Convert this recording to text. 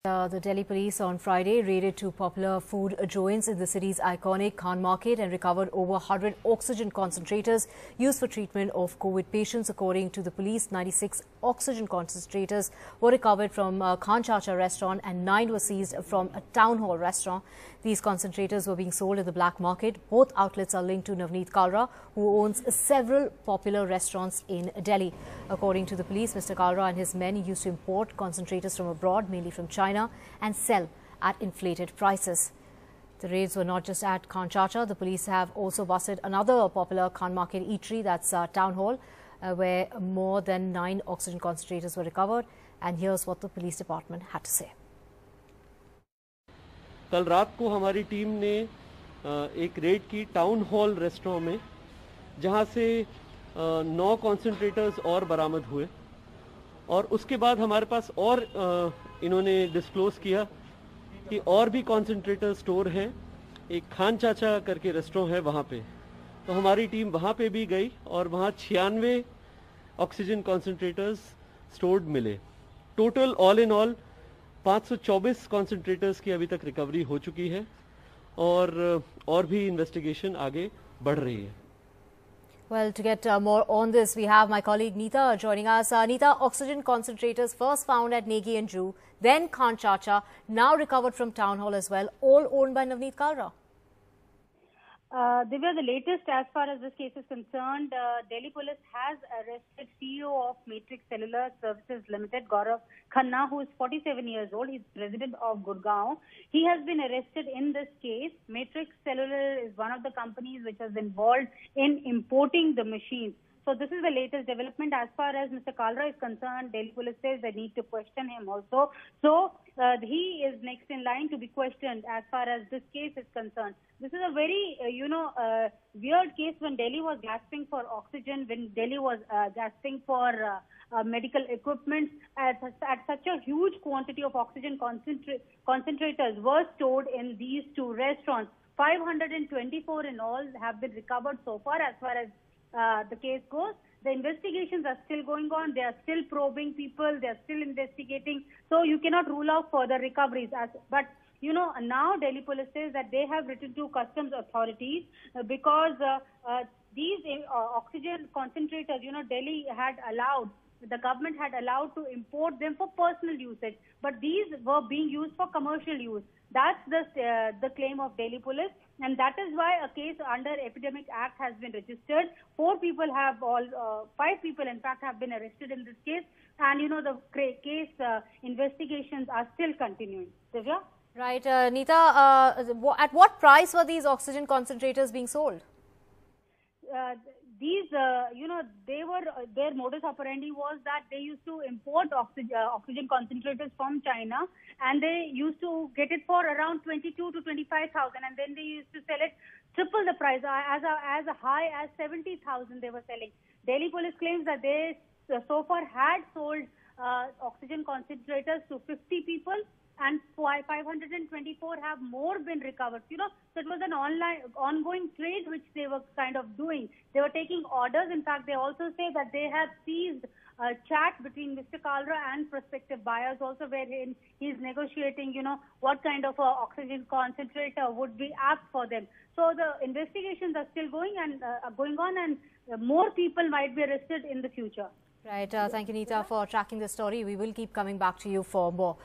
The Delhi police on Friday raided two popular food joints in the city's iconic Khan Market and recovered over 100 oxygen concentrators used for treatment of COVID patients. According to the police, 96 oxygen concentrators were recovered from Khan Chacha restaurant and 9 were seized from a town hall restaurant. These concentrators were being sold in the black market. Both outlets are linked to Navneet Kalra, who owns several popular restaurants in Delhi. According to the police, Mr. Kalra and his men used to import concentrators from abroad, mainly from China, and sell at inflated prices. The raids were not just at Khan Chacha. The police have also busted another popular Khan Market eatery, that's Town Hall, where more than 9 oxygen concentrators were recovered. And here's what the police department had to say. कल रात को हमारी team ने एक red की town hall restaurant में, जहां से 9 कॉन्सेंट्रेटर्स और बरामद हुए और उसके बाद हमारे पास और इन्होंने डिस्क्लोज किया कि और भी कॉन्सेंट्रेटर स्टोर हैं। एक खान चाचा करके रेस्टोरेंट है वहाँ पे, तो हमारी टीम वहाँ पे भी गई और वहाँ 96 ऑक्सीजन कॉन्सेंट्रेटर्स स्टोर्ड मिले। Total all in all 524 concentrators की अभी तक रिकवरी हो चुकी है और भी इन्वेस्टिगेशन आगे बढ़ रही है। Well, to get more on this, we have my colleague Neeta joining us. Neeta, oxygen concentrators first found at Negi and Jew, then Khan Chacha, now recovered from Town Hall as well, all owned by Navneet Kalra. Divya, the latest as far as this case is concerned, Delhi police has arrested CEO of Matrix Cellular Services Limited, Gaurav Khanna, who is 47 years old. He's resident of Gurgaon. He has been arrested in this case. Matrix Cellular is one of the companies which was involved in importing the machines. So this is the latest development. As far as Mr. Kalra is concerned, Delhi police says they need to question him also. So he is next in line to be questioned as far as this case is concerned. This is a very, weird case when Delhi was gasping for oxygen, when Delhi was gasping for medical equipment. At such a huge quantity of oxygen concentrators were stored in these two restaurants. 524 in all have been recovered so far as the case goes. The investigations are still going on. They are still probing people. They are still investigating. So you cannot rule out further recoveries. But now Delhi police says that they have written to customs authorities because these oxygen concentrators, Delhi had allowed, the government had allowed to import them for personal usage, but these were being used for commercial use. That's the claim of Delhi police, and that is why a case under Epidemic Act has been registered. 5 people in fact have been arrested in this case, and the case investigations are still continuing. Divya? Right, Neeta, at what price were these oxygen concentrators being sold? These, their modus operandi was that they used to import oxygen concentrators from China, and they used to get it for around 22 to 25,000, and then they used to sell it triple the price, as high as 70,000 they were selling. Delhi police claims that they so far had sold oxygen concentrators to 50 people, and 524 have more been recovered. So it was an ongoing trade which they were kind of doing. They were taking orders. In fact, they also say that they have seized a chat between Mr. Kalra and prospective buyers also, wherein he's negotiating, what kind of oxygen concentrator would be apt for them. So the investigations are still going on, and more people might be arrested in the future. Right. Thank you, Neeta, for tracking the story. We will keep coming back to you for more.